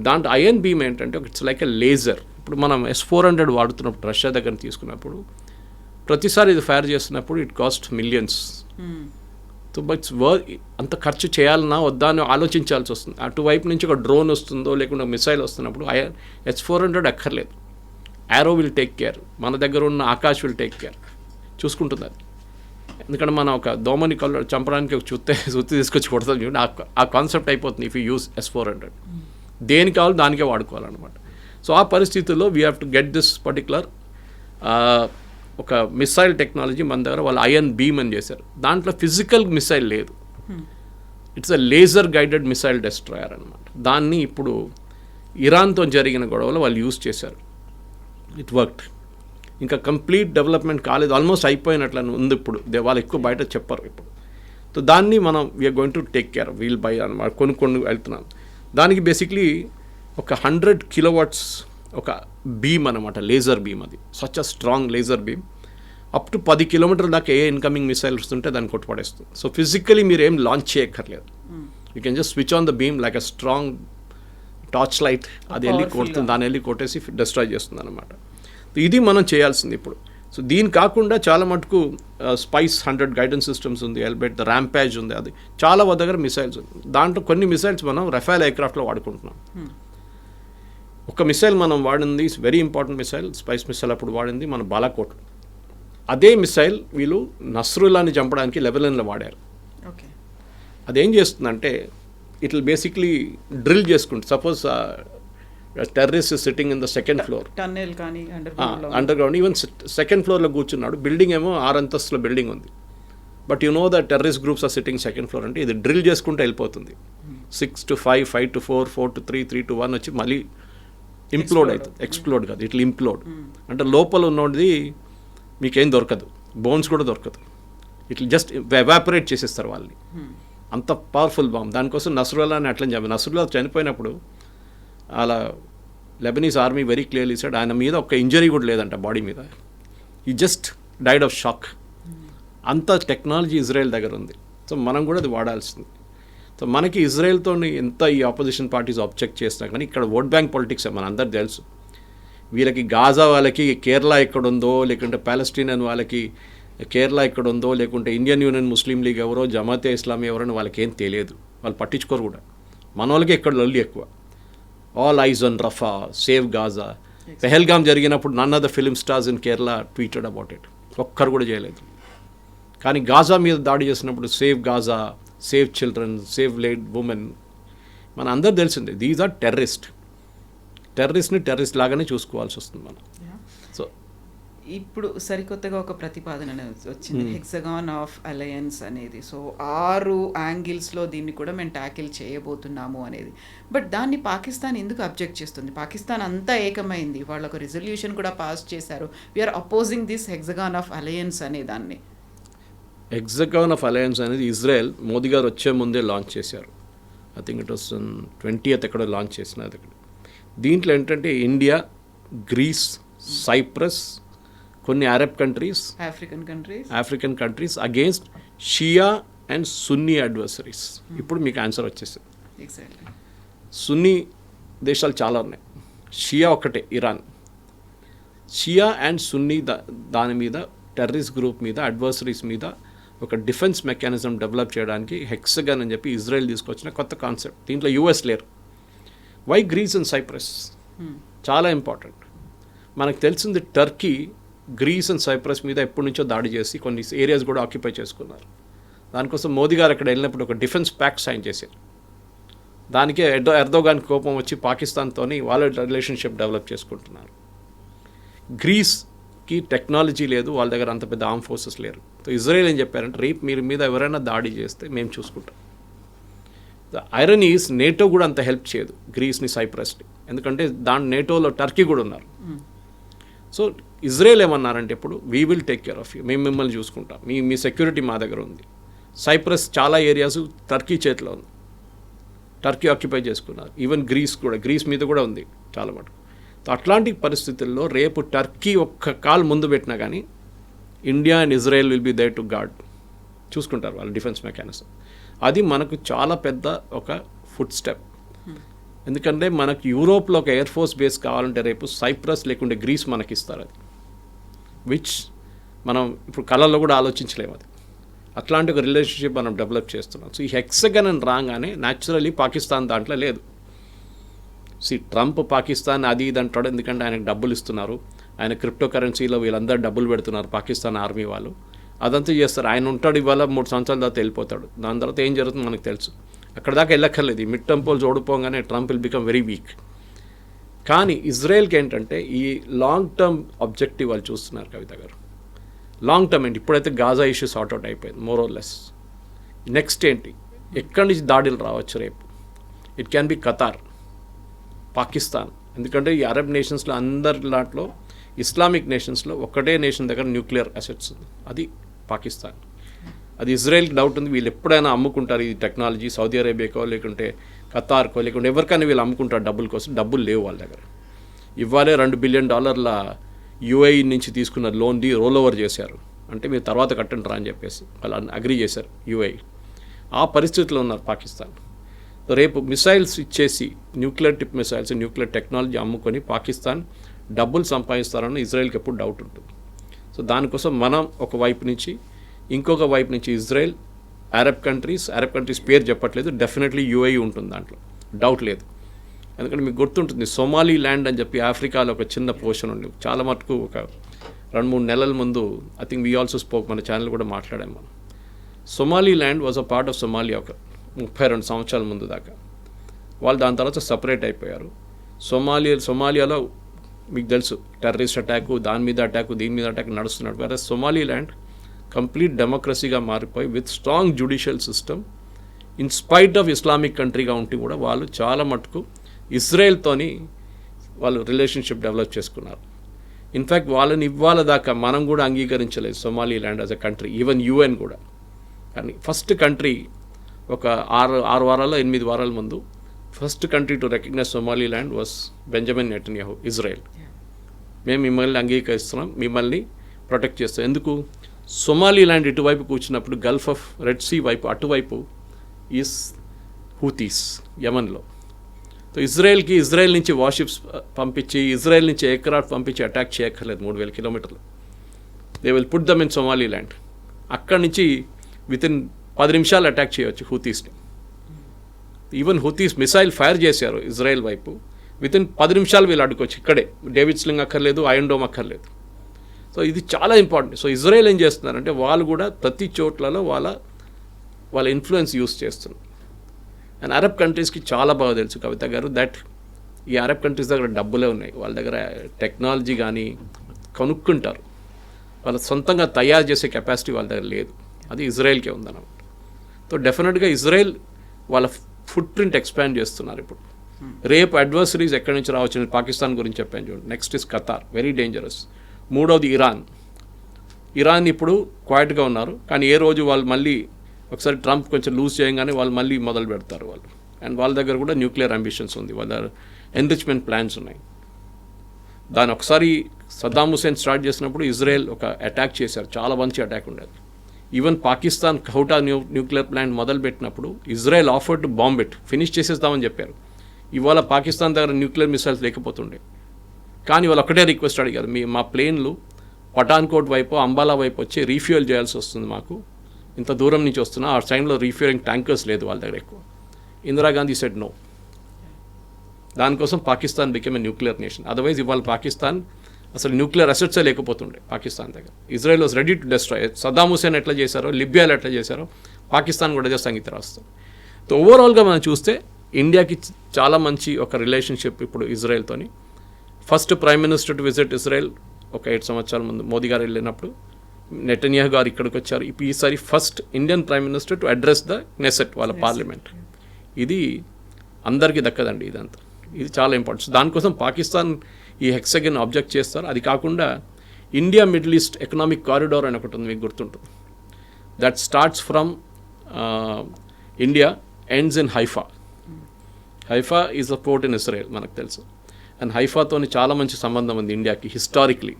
దాంట్లో ఐరన్ బీమ్ ఏంటంటే ఇట్స్ లైక్ ఎ లేజర్. ఇప్పుడు మనం S-400 వాడుతున్నప్పుడు రష్యా దగ్గర తీసుకున్నప్పుడు ప్రతిసారి ఇది ఫైర్ చేస్తున్నప్పుడు it cost millions. So but అంత ఖర్చు చేయాలన్నా వద్దా అని ఆలోచించాల్సి వస్తుంది. అటువైపు నుంచి ఒక డ్రోన్ వస్తుందో లేకుండా మిసైల్ వస్తున్నప్పుడు S-400 అక్కర్లేదు. యారో విల్ టేక్ కేర్, మన దగ్గర ఉన్న ఆకాష్ విల్ టేక్ కేర్, చూసుకుంటుంది అది. ఎందుకంటే మనం ఒక దోమని చంపడానికి ఒక సుత్తి తీసుకొచ్చి కొడతాం చూడండి, ఆ కాన్సెప్ట్ అయిపోతుంది ఇఫ్ యూ యూస్ S-400. దేనికి కావాలో దానికే వాడుకోవాలన్నమాట. సో ఆ పరిస్థితుల్లో we have to get this particular ఒక మిసైల్ టెక్నాలజీ మన దగ్గర వాళ్ళు ఐరన్ బీమ్ అని చేశారు. దాంట్లో ఫిజికల్ మిసైల్ లేదు, it's a laser guided missile destroyer అనమాట. దాన్ని ఇప్పుడు ఇరాన్తో జరిగిన గొడవలో వాళ్ళు యూజ్ చేశారు. It worked. ఇంకా కంప్లీట్ డెవలప్మెంట్ కాలేదు, ఆల్మోస్ట్ అయిపోయినట్లు ఉంది ఇప్పుడు. వాళ్ళు ఎక్కువ బయట చెప్పరు ఇప్పుడు. సో దాన్ని మనం we're going to take care, we'll buy అనమాట, కొనుక్కొని వెళ్తున్నాం. దానికి బేసిక్లీ ఒక 100 కిలోవాట్స్ ఒక బీమ్ అనమాట, లేజర్ బీమ్. అది such a strong laser beam. Up to 10 కిలోమీటర్ల దాకా ఏ ఇన్కమింగ్ మిసైల్ వస్తుంటే దాన్ని కొట్టుపడేస్తుంది. సో ఫిజికలీ మీరు ఏం లాంచ్ చేయక్కర్లేదు, you can just switch on the beam like a strong torch light. అది వెళ్ళి కొడుతుంది, దాన్ని వెళ్ళి కొట్టేసి డిస్ట్రాయ్ చేస్తుంది అనమాట. ఇది మనం చేయాల్సింది ఇప్పుడు. సో దీని కాకుండా చాలా మటుకు స్పైస్ 100 గైడెన్స్ సిస్టమ్స్ ఉంది, ఎల్బెట్ ద ర్యాంపేజ్ ఉంది, అది చాలా దగ్గర మిసైల్స్ ఉంది. దాంట్లో కొన్ని మిసైల్స్ మనం రఫాల్ ఎయిర్క్రాఫ్ట్లో వాడుకుంటున్నాం. ఒక మిసైల్ మనం వాడింది very important missile, spice missile అప్పుడు వాడింది మన బాలాకోట్. అదే మిసైల్ వీళ్ళు నస్రుల్లాని చంపడానికి లెబనాన్లో వాడారు. అదేం చేస్తుందంటే ఇట్ విల్ బేసిక్లీ డ్రిల్ చేసుకుంటుంది. Suppose terrorist sitting in the second floor, tunnel కానీ అండర్ గ్రౌండ్, ఈవెన్ సెకండ్ ఫ్లోర్లో కూర్చున్నాడు. బిల్డింగ్ ఏమో 6 అంతస్తుల బిల్డింగ్ ఉంది. But you know the terrorist groups are sitting second floor. అంటే ఇది డ్రిల్ చేసుకుంటూ వెళ్ళిపోతుంది. 6 to 5, 5 to 4, 4 to 3, 3 to 1 వచ్చి మళ్ళీ ఇంప్లోడ్ అవుతుంది. ఎక్స్ప్లోడ్ కాదు, ఇట్లా ఇంప్లోడ్. అంటే లోపల ఉన్నది మీకేం దొరకదు, బోన్స్ కూడా దొరకదు. ఇట్లా జస్ట్ ఎవాపరేట్ చేసేస్తారు వాళ్ళని. అంత పవర్ఫుల్ బాంబ్. దానికోసం నస్రుల్లాని అట్లా చెప్పారు. నస్రుల్లా చనిపోయినప్పుడు అలా Lebanese army very clearly said ఆయన మీద ఒక ఇంజరీ కూడా లేదంట బాడీ మీద. ఈ జస్ట్ డైడ్ ఆఫ్ షాక్. అంత టెక్నాలజీ ఇజ్రాయెల్ దగ్గర ఉంది. సో మనం కూడా అది వాడాల్సింది. సో మనకి ఇజ్రాయెల్తో ఎంత ఈ ఆపోజిషన్ పార్టీస్ ఆబ్జెక్ట్ చేసినా కానీ ఇక్కడ ఓట్ బ్యాంక్ పాలిటిక్స్ మన అందరికి తెలుసు. వీళ్ళకి గాజా వాళ్ళకి కేరళ ఎక్కడుందో, లేకుంటే పాలస్టీనియన్ వాళ్ళకి కేరళ ఎక్కడుందో, లేకుంటే ఇండియన్ యూనియన్ ముస్లిం లీగ్ ఎవరో, జమాతే ఇస్లామీ ఎవరో వాళ్ళకి ఏం తెలియదు, వాళ్ళు పట్టించుకోరు కూడా. మన వాళ్ళకి ఎక్కడ లొల్లి ఎక్కువ. All eyes on Rafah, save Gaza. Pahalgam జరిగినప్పుడు none of the film stars in Kerala tweeted about it. ఒక్కరు కూడా చేయలేదు. కానీ గాజా మీద దాడి చేసినప్పుడు save Gaza, save children, save lady women, మన అందరు తెలిసిందే దీస్ ఆర్ టెర్రరిస్ట్ని టెర్రరిస్ట్ లాగానే చూసుకోవాల్సి వస్తుంది మనం. సో ఇప్పుడు సరికొత్తగా ఒక ప్రతిపాదన వచ్చింది, హెక్సగాన్ ఆఫ్ అలయన్స్ అనేది. సో 6 యాంగిల్స్లో దీన్ని కూడా మేము ట్యాకిల్ చేయబోతున్నాము అనేది. బట్ దాన్ని పాకిస్తాన్ ఎందుకు అబ్జెక్ట్ చేస్తుంది? పాకిస్తాన్ అంతా ఏకమైంది, వాళ్ళు ఒక రిజల్యూషన్ కూడా పాస్ చేశారు, we're opposing this hexagon of alliance అనే దాన్ని. హెక్సగాన్ ఆఫ్ అలయన్స్ అనేది ఇజ్రాయెల్ మోదీ గారు వచ్చే ముందే లాంచ్ చేశారు. I think it was 20th ఎక్కడో లాంచ్ చేసినది. అక్కడ దీంట్లో ఏంటంటే ఇండియా, గ్రీస్, సైప్రస్, కొన్ని Arab countries, African countries against Shia and Sunni adversaries. ఇప్పుడు మీకు ఆన్సర్ వచ్చేసింది. సున్నీ దేశాలు చాలా ఉన్నాయి, షియా ఒక్కటే ఇరాన్. షియా అండ్ సున్నీ దాని మీద, టెర్రరిస్ట్ గ్రూప్ మీద, అడ్వర్సరీస్ మీద ఒక డిఫెన్స్ మెకానిజం డెవలప్ చేయడానికి హెక్సగాన్ అని చెప్పి ఇజ్రాయెల్ తీసుకొచ్చిన కొత్త కాన్సెప్ట్. దీంట్లో యూఎస్ లేరు. Why Greece and Cyprus? చాలా ఇంపార్టెంట్. మనకు తెలిసింది టర్కీ గ్రీస్ అండ్ సైప్రస్ మీద ఎప్పటి నుంచో దాడి చేసి కొన్ని ఏరియాస్ కూడా ఆక్యుపై చేసుకున్నారు. దానికోసం మోదీ గారు అక్కడ వెళ్ళినప్పుడు ఒక డిఫెన్స్ ప్యాక్ట్ సైన్ చేశారు. దానికే ఎర్దోగాన్ కోపం వచ్చి పాకిస్తాన్తో వాళ్ళ రిలేషన్షిప్ డెవలప్ చేసుకుంటున్నారు. గ్రీస్కి టెక్నాలజీ లేదు, వాళ్ళ దగ్గర అంత పెద్ద ఆర్మ్ ఫోర్సెస్ లేరు. సో ఇజ్రాయెల్ ఏం చెప్పారంటే రేపు మీరు మీద ఎవరైనా దాడి చేస్తే మేము చూసుకుంటాం. ద ఐరన్ ఈస్ నేటో కూడా అంత హెల్ప్ చేయదు గ్రీస్ని, సైప్రస్ని, ఎందుకంటే నేటోలో టర్కీ కూడా ఉన్నారు. సో ఇజ్రాయెల్ ఏమన్నారంటే ఇప్పుడు we will take care of you, మేము మిమ్మల్ని చూసుకుంటాం, మీ సెక్యూరిటీ మా దగ్గర ఉంది. సైప్రస్ చాలా ఏరియాస్ టర్కీ చేతిలో ఉంది, టర్కీ ఆక్యుపై చేసుకున్నారు. ఈవెన్ గ్రీస్ మీద కూడా ఉంది చాలా మటుకు. సో అట్లాంటి పరిస్థితుల్లో రేపు టర్కీ ఒక్క కాల్ ముందు పెట్టినా కానీ India and Israel will be there to guard, చూసుకుంటారు వాళ్ళ డిఫెన్స్ మెకానిజం. అది మనకు చాలా పెద్ద ఒక ఫుడ్ స్టెప్. ఎందుకంటే మనకు యూరోప్లో ఒక ఎయిర్ ఫోర్స్ బేస్ కావాలంటే రేపు సైప్రస్ లేకుంటే గ్రీస్ మనకి ఇస్తారు. అది విచ్ మనం ఇప్పుడు కళల్లో కూడా ఆలోచించలేము. అది అట్లాంటి ఒక రిలేషన్షిప్ మనం డెవలప్ చేస్తున్నాం. సో ఈ హెక్సగన్ అని రాగానే న్యాచురలీ పాకిస్తాన్ దాంట్లో లేదు. ట్రంప్ పాకిస్తాన్ అది ఇది అంటాడు, ఎందుకంటే ఆయనకు డబ్బులు ఇస్తున్నారు, ఆయన క్రిప్టో కరెన్సీలో వీళ్ళందరూ డబ్బులు పెడుతున్నారు పాకిస్తాన్ ఆర్మీ వాళ్ళు, అదంతా చేస్తారు. ఆయన ఉంటాడు, ఇవాళ 3 సంవత్సరాల తర్వాత వెళ్ళిపోతాడు. దాని తర్వాత ఏం జరుగుతుందో మనకు తెలుసు. అక్కడ దాకా వెళ్ళక్కర్లేదు. ఈ మిడ్ టర్మ్ పోల్స్ ఓడిపోగానే Trump will become very weak. కానీ ఇజ్రాయెల్కి ఏంటంటే ఈ లాంగ్ టర్మ్ ఆబ్జెక్టివ్ వాళ్ళు చూస్తున్నారు. కవిత గారు, లాంగ్ టర్మ్ ఏంటి? ఇప్పుడైతే గాజా ఇష్యూ సార్ట్అవుట్ అయిపోయింది మోర్ ఆర్ లెస్. నెక్స్ట్ ఏంటి? ఎక్కడి నుంచి దాడులు రావచ్చు రేపు? It can be Qatar, Pakistan. ఎందుకంటే ఈ అరబ్ నేషన్స్లో అందరి దాంట్లో ఇస్లామిక్ నేషన్స్లో ఒక్కటే నేషన్ దగ్గర న్యూక్లియర్ అసెట్స్ ఉంది, అది పాకిస్తాన్. అది ఇజ్రాయెల్కి డౌట్ ఉంది, వీళ్ళు ఎప్పుడైనా అమ్ముకుంటారు ఈ టెక్నాలజీ, సౌదీ అరేబియాకో లేకుంటే ఖతార్కో లేకుంటే ఎవరికైనా వీళ్ళు అమ్ముకుంటారు డబ్బుల కోసం. డబ్బులు లేవు వాళ్ళ దగ్గర. ఇవ్వాలే $2 బిలియన్ యుఏఈ నుంచి తీసుకున్న లోన్ది రోల్ ఓవర్ చేశారు. అంటే మీరు తర్వాత కట్టండి రా అని చెప్పేసి వాళ్ళు అగ్రీ చేశారు యుఏఈ. ఆ పరిస్థితిలో ఉన్నారు పాకిస్తాన్. రేపు మిసైల్స్ ఇచ్చేసి nuclear tip missiles, nuclear technology అమ్ముకొని పాకిస్తాన్ డబ్బులు సంపాదిస్తారని ఇజ్రాయెల్కి ఎప్పుడు డౌట్ ఉంటుంది. సో దానికోసం మనం ఒక వైపు నుంచి, ఇంకొక వైపు నుంచి ఇజ్రాయెల్, అరబ్ కంట్రీస్ పేరు చెప్పట్లేదు, డెఫినెట్లీ యుఏఈ ఉంటుంది దాంట్లో, డౌట్ లేదు. ఎందుకంటే మీకు గుర్తుంటుంది సొమాలీ ల్యాండ్ అని చెప్పి ఆఫ్రికాలో ఒక చిన్న పోర్షన్ ఉంది. చాలా మటుకు ఒక 2-3 నెలల ముందు I think we also spoke, మన ఛానల్ కూడా మాట్లాడాము మనం. Somaliland was a part of Somalia ఒక 32 సంవత్సరాల ముందు దాకా. వాళ్ళు దాని తర్వాత సపరేట్ అయిపోయారు. సొమాలియాలో మీకు తెలుసు టెర్రరిస్ట్ అటాకు, దీని మీద అటాక్ నడుస్తున్నాడు. వేరే సొమాలీ ల్యాండ్ కంప్లీట్ డెమోక్రసీగా మారిపోయి with strong judicial system, in spite of Islamic కంట్రీగా ఉంటే కూడా వాళ్ళు చాలా మటుకు ఇజ్రాయెల్తోని వాళ్ళు రిలేషన్షిప్ డెవలప్ చేసుకున్నారు. ఇన్ఫ్యాక్ట్ వాళ్ళని ఇవ్వాల దాకా మనం కూడా అంగీకరించలేదు Somaliland as a country, even UN కూడా. కానీ ఫస్ట్ కంట్రీ ఒక 6 వారాలు 8 వారాల ముందు first country to recognise Somaliland was Benjamin Netanyahu, Israel. మేము మిమ్మల్ని అంగీకరిస్తున్నాం, మిమ్మల్ని ప్రొటెక్ట్ చేస్తాం. ఎందుకు? సొమాలీ ల్యాండ్ ఇటువైపు కూర్చున్నప్పుడు గల్ఫ్ ఆఫ్ రెడ్ సీ వైపు అటువైపు ఈస్ హూతీస్ యమన్లో. సో ఇజ్రాయెల్ నుంచి వార్షిప్స్ పంపించి, ఇజ్రాయెల్ నుంచి ఎయిర్క్రాఫ్ట్ పంపించి అటాక్ చేయక్కర్లేదు 3000 కిలోమీటర్లు. They will put them in Somaliland. అక్కడి నుంచి వితిన్ 10 నిమిషాలు అటాక్ చేయవచ్చు హూతీస్ని. ఈవెన్ హూతీస్ మిసైల్ ఫైర్ చేశారు ఇజ్రాయెల్ వైపు, వితిన్ 10 నిమిషాలు వీళ్ళు అడ్డుకోవచ్చు. ఇక్కడే డేవిడ్ స్లింగ్ అక్కర్లేదు, ఐరన్ డోమ్ అక్కర్లేదు. సో ఇది చాలా ఇంపార్టెంట్. సో ఇజ్రాయెల్ ఏం చేస్తున్నారంటే వాళ్ళు కూడా ప్రతి చోట్లలో వాళ్ళ ఇన్ఫ్లుయెన్స్ యూస్ చేస్తున్నారు. అండ్ అరబ్ కంట్రీస్కి చాలా బాగా తెలుసు కవిత గారు దట్ ఈ అరబ్ కంట్రీస్ దగ్గర డబ్బులే ఉన్నాయి, వాళ్ళ దగ్గర టెక్నాలజీ కానీ కనుక్కుంటారు, వాళ్ళ సొంతంగా తయారు చేసే కెపాసిటీ వాళ్ళ దగ్గర లేదు. అది ఇజ్రాయెల్కే ఉందన్నమాట. సో డెఫినెట్గా ఇజ్రాయెల్ వాళ్ళ ఫుట్ ప్రింట్ ఎక్స్పాండ్ చేస్తున్నారు ఇప్పుడు. రేపు అడ్వర్సరీస్ ఎక్కడి నుంచి రావచ్చు, నేను పాకిస్తాన్ గురించి చెప్పాను చూడండి. Next is Qatar, very dangerous. మూడవది ఇరాన్ ఇప్పుడు క్వైట్గా ఉన్నారు, కానీ ఏ రోజు వాళ్ళు మళ్ళీ ఒకసారి ట్రంప్ కొంచెం లూజ్ చేయగానే వాళ్ళు మళ్ళీ మొదలు పెడతారు వాళ్ళు. అండ్ వాళ్ళ దగ్గర కూడా న్యూక్లియర్ అంబిషన్స్ ఉంది, వాళ్ళ ఎన్రిచ్మెంట్ ప్లాన్స్ ఉన్నాయి. దాని ఒకసారి సద్దాం హుసేన్ స్టార్ట్ చేసినప్పుడు ఇజ్రాయెల్ ఒక అటాక్ చేశారు, చాలా మంచి అటాక్ ఉండేది. Even Pakistan Kahuta nuclear plant మొదలుపెట్టినప్పుడు Israel offer to bomb it, finish చేసేస్తామని చెప్పారు. ఇవాళ పాకిస్తాన్ దగ్గర న్యూక్లియర్ మిసైల్స్ లేకపోతుండే, కానీ వాళ్ళు ఒకటే రిక్వెస్ట్ అడిగారు, మా ప్లేన్లు పఠాన్కోట్ వైపు అంబాలా వైపు వచ్చి రీఫ్యూయల్ చేయాల్సి వస్తుంది, మాకు ఇంత దూరం నుంచి వస్తున్నా, ఆ టైంలో రీఫ్యూయలింగ్ ట్యాంకర్స్ లేదు వాళ్ళ దగ్గర ఎక్కువ. Indira Gandhi said no. దానికోసం Pakistan became a nuclear nation. Otherwise ఇవాళ పాకిస్తాన్ అసలు న్యూక్లియర్ అసెట్సే లేకపోతుండే పాకిస్తాన్ దగ్గర. Israel was ready to destroy. Saddam Hussain ఎట్లా చేశారో, లిబియాలో ఎట్లా చేశారో, పాకిస్తాన్ కూడా చేస్తే సంగీత రాస్తారు. సో ఓవరాల్గా మనం చూస్తే ఇండియాకి చాలా మంచి ఒక రిలేషన్షిప్ ఇప్పుడు ఇజ్రాయెల్తోని. First prime minister to visit Israel ఒక 7 సంవత్సరాల ముందు మోదీ గారు వెళ్ళినప్పుడు, నెతన్యాహు గారు ఇక్కడికి వచ్చారు. ఇప్పుడు ఈసారి first Indian prime minister to address the Knesset, వాళ్ళ పార్లమెంట్. ఇది అందరికీ దక్కదండి ఇదంతా, ఇది చాలా ఇంపార్టెంట్. దానికోసం పాకిస్తాన్ ఈ హెక్సగన్ ఆబ్జెక్ట్ చేస్తారు. అది కాకుండా India Middle East economic corridor అని ఒకటి ఉంది, మీకు గుర్తుంటుంది. That starts from India, ends in Haifa. Haifa is a port in Israel, మనకు తెలుసు. అండ్ హైఫాతోని చాలా మంచి సంబంధం ఉంది ఇండియాకి హిస్టారిక్లీ.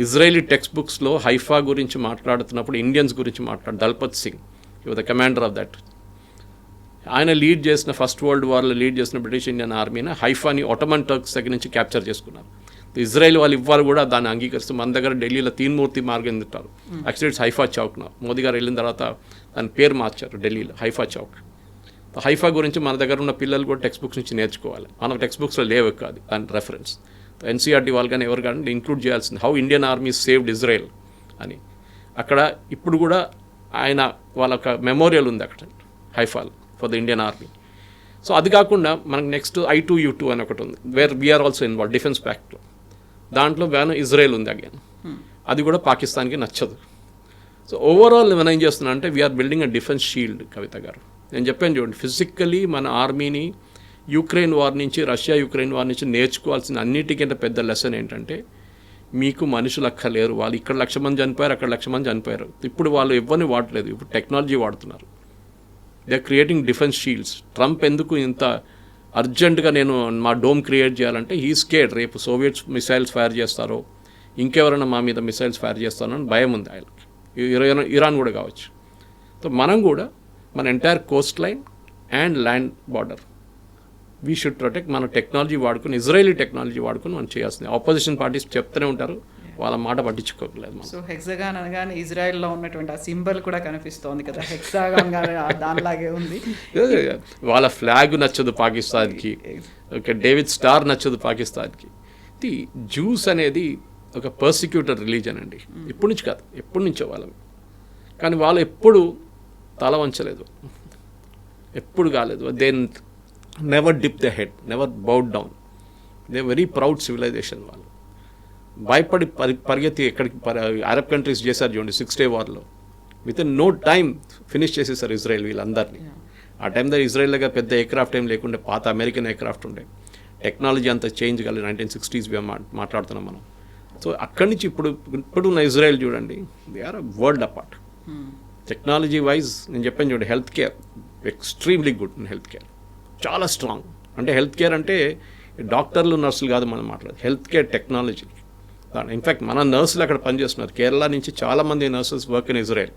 ఇజ్రాయలీ టెక్స్ట్ బుక్స్లో హైఫా గురించి మాట్లాడుతున్నప్పుడు ఇండియన్స్ గురించి Dalpat Singh, he was the commander of that. ఆయన లీడ్ చేసిన ఫస్ట్ వరల్డ్ వార్లో లీడ్ చేసిన బ్రిటిష్ ఇండియన్ ఆర్మీని హైఫాని ఒటమన్ టర్క్స్ దగ్గర నుంచి క్యాప్చర్ చేసుకున్నారు. ఇజ్రాయెల్ వాళ్ళు ఇవ్వాలి కూడా దాన్ని అంగీకరిస్తూ మన దగ్గర ఢిల్లీలో తీన్మూర్తి మార్గం తింటారు. Actually it's Haifa Chowk. Modi గారు వెళ్ళిన తర్వాత దాని పేరు మార్చారు ఢిల్లీలో హైఫా చౌక్. హైఫా గురించి మన దగ్గర ఉన్న పిల్లలు కూడా టెక్స్ట్ బుక్స్ నుంచి నేర్చుకోవాలి. మన టెక్స్ట్ బుక్స్లో లేవు కాదు దాని రెఫరెన్స్. ఎన్సీఆర్టీ వాళ్ళు కానీ ఎవరు కానీ ఇంక్లూడ్ చేయాల్సింది how Indian army saved Israel అని. అక్కడ ఇప్పుడు కూడా ఆయన వాళ్ళ ఒక మెమోరియల్ ఉంది అక్కడ హైఫాలో for the Indian army. So అది కాకుండా మనకు నెక్స్ట్ I2U2 అని ఒకటి ఉంది, where we are also involve defence ప్యాక్ట్లో. దాంట్లో బ్యాన్ ఇజ్రాయెల్ ఉంది అగైన్. అది కూడా పాకిస్తాన్కి నచ్చదు. సో ఓవరాల్ మనం ఏం చేస్తున్నాం అంటే we are building a defence shield. Kavitha గారు నేను చెప్పాను చూడండి, ఫిజికల్లీ మన ఆర్మీని యుక్రెయిన్ వార్ నుంచి, రష్యా యుక్రెయిన్ వార్ నుంచి నేర్చుకోవాల్సిన అన్నిటికంటే పెద్ద లెసన్ ఏంటంటే మీకు మనుషులు అక్కర్లేరు. వాళ్ళు ఇక్కడ 1,00,000 మంది చనిపోయారు, అక్కడ 1,00,000 మంది చనిపోయారు. ఇప్పుడు వాళ్ళు ఎవరిని వాడలేదు, ఇప్పుడు టెక్నాలజీ వాడుతున్నారు. They are creating defence shields. Trump ఎందుకు ఇంత అర్జెంటుగా నేను మా డోమ్ క్రియేట్ చేయాలంటే హీ స్కేర్డ్, రేపు సోవియట్స్ మిసైల్స్ ఫైర్ చేస్తారో, ఇంకెవరైనా మా మీద మిసైల్స్ ఫైర్ చేస్తారో అని భయం ఉంది ఆయనకి. ఇరాన్ కూడా కావచ్చు. సో మనం కూడా మన entire Coast line and land border we should protect. మన టెక్నాలజీ వాడుకుని, ఇజ్రాయలీ టెక్నాలజీ వాడుకుని మనం చేయాల్సింది. ఆపోజిషన్ పార్టీస్ చెప్తూనే ఉంటారు, వాళ్ళ మాట పట్టించుకోలేదు. సో హెక్సాగాన్ అనగానే ఇజ్రాయెల్లో ఉన్నటువంటి ఆ సింబల్ కూడా కనిపిస్తోంది కదా, హెక్సాగాన్ దానిలాగే ఉంది. వాళ్ళ ఫ్లాగ్ నచ్చదు పాకిస్తాన్కి, డేవిడ్ స్టార్ నచ్చదు పాకిస్తాన్కి. ఇది జ్యూస్ అనేది ఒక పర్సిక్యూటర్ రిలీజన్ అండి, ఇప్పటి నుంచి కాదు, ఎప్పటి నుంచో వాళ్ళని. కానీ వాళ్ళు ఎప్పుడు తల వంచలేదు, ఎప్పుడు కాలేదు. They never dip the head, never bowed down. They very proud civilization. వాళ్ళు భయపడి పరిగెత్తి ఎక్కడికి అరబ్ కంట్రీస్ చేశారు చూడండి 6 Day వార్లో. With in no time finish చేసేసారు ఇజ్రాయెల్ వీళ్ళందరినీ. ఆ టైం దగ్గర ఇజ్రాయెల్ దగ్గర పెద్ద ఎయిర్క్రాఫ్ట్ ఏం లేకుండే, పాత అమెరికన్ ఎయిర్క్రాఫ్ట్ ఉండే. టెక్నాలజీ అంతా చేంజ్ కాలేదు, 1960s మాట్లాడుతున్నాం మనం. సో అక్కడి నుంచి ఇప్పుడున్న ఇజ్రాయెల్ చూడండి, they are world apart. Technology wise నేను చెప్పాను చూడండి, health care extremely good. Health care చాలా స్ట్రాంగ్. అంటే హెల్త్ కేర్ అంటే డాక్టర్లు నర్సులు కాదు మనం మాట్లాడదు, హెల్త్ కేర్ టెక్నాలజీ. ఇన్ఫ్యాక్ట్ మన నర్సులు అక్కడ పనిచేస్తున్నారు. కేరళ నుంచి చాలామంది నర్సెస్ వర్క్ ఇన్ ఇజ్రాయెల్,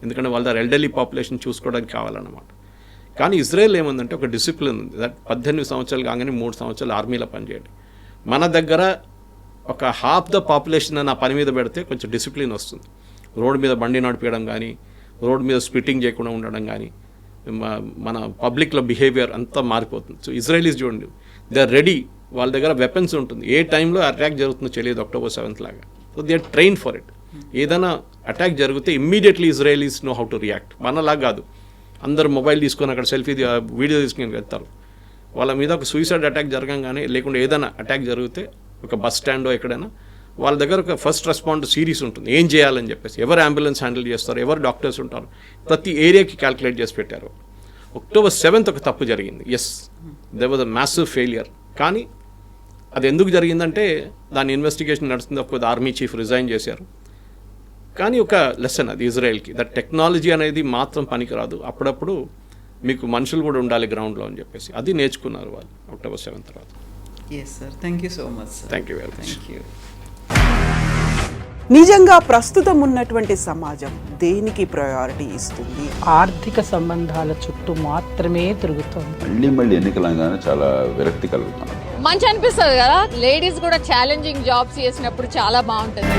ఎందుకంటే వాళ్ళ దగ్గర ఎల్డర్లీ పాపులేషన్ చూసుకోవడానికి కావాలన్నమాట. కానీ ఇజ్రాయెల్ ఏముందంటే ఒక డిసిప్లిన్ ఉంది. దట్ 18 సంవత్సరాలు కాగానే 3 సంవత్సరాలు ఆర్మీలో పనిచేయండి. మన దగ్గర ఒక హాఫ్ ద పాపులేషన్ నా పని మీద పెడితే కొంచెం డిసిప్లిన్ వస్తుంది. రోడ్డు మీద బండి నడిపించడం కానీ, రోడ్డు మీద స్పిట్టింగ్ చేయకుండా ఉండడం కానీ, మన పబ్లిక్లో బిహేవియర్ అంతా మారిపోతుంది. సో ఇజ్రాయలీస్ చూడండి, దే ఆర్ రెడీ వాళ్ళ దగ్గర వెపన్స్ ఉంటుంది, ఏ టైంలో అటాక్ జరుగుతుందో తెలియదు October 7th లాగా. So they are train for it. ఏదైనా అటాక్ జరిగితే immediately Israelis know how to react. మనలా కాదు, అందరు మొబైల్ తీసుకొని అక్కడ సెల్ఫీ వీడియో తీసుకొని వెళ్తారు. వాళ్ళ మీద ఒక సూసైడ్ అటాక్ జరగంగానే, లేకుంటే ఏదైనా అటాక్ జరిగితే ఒక బస్ స్టాండో ఎక్కడైనా, వాళ్ళ దగ్గర ఒక ఫస్ట్ రెస్పాండ్ సిరీస్ ఉంటుంది, ఏం చేయాలని చెప్పేసి. ఎవరు అంబులెన్స్ హ్యాండిల్ చేస్తారు, ఎవరు డాక్టర్స్ ఉంటారు, ప్రతి ఏరియాకి క్యాల్కులేట్ చేసి పెట్టారు. October 7th ఒక తప్పు జరిగింది. Yes, they was a massive failure. కానీ అది ఎందుకు జరిగిందంటే దాని ఇన్వెస్టిగేషన్ నడుస్తుంది. ఒక ఆర్మీ చీఫ్ రిజైన్ చేశారు. కానీ ఒక లెసన్ అది ఇజ్రాయెల్కి, దట్ టెక్నాలజీ అనేది మాత్రం పనికిరాదు, అప్పుడప్పుడు మీకు మనుషులు కూడా ఉండాలి గ్రౌండ్లో అని చెప్పేసి అది నేర్చుకున్నారు వాళ్ళు October 7th తర్వాత. Yes sir, thank you so much sir. Thank you very much. Thank you. నిజంగా ప్రస్తుతం ఉన్నటువంటి సమాజం దేనికి ప్రయారిటీ ఇస్తుంది? ఆర్థిక సంబంధాల చుట్టూ మాత్రమే తిరుగుతోంది. మళ్ళీ ఎన్నికలంగానే చాలా విరక్తి కలుగుతున్నాం. మంచి అనిపిస్తుంది కదా, లేడీస్ కూడా ఛాలెంజింగ్ జాబ్స్ చేసినప్పుడు చాలా బాగుంటుంది.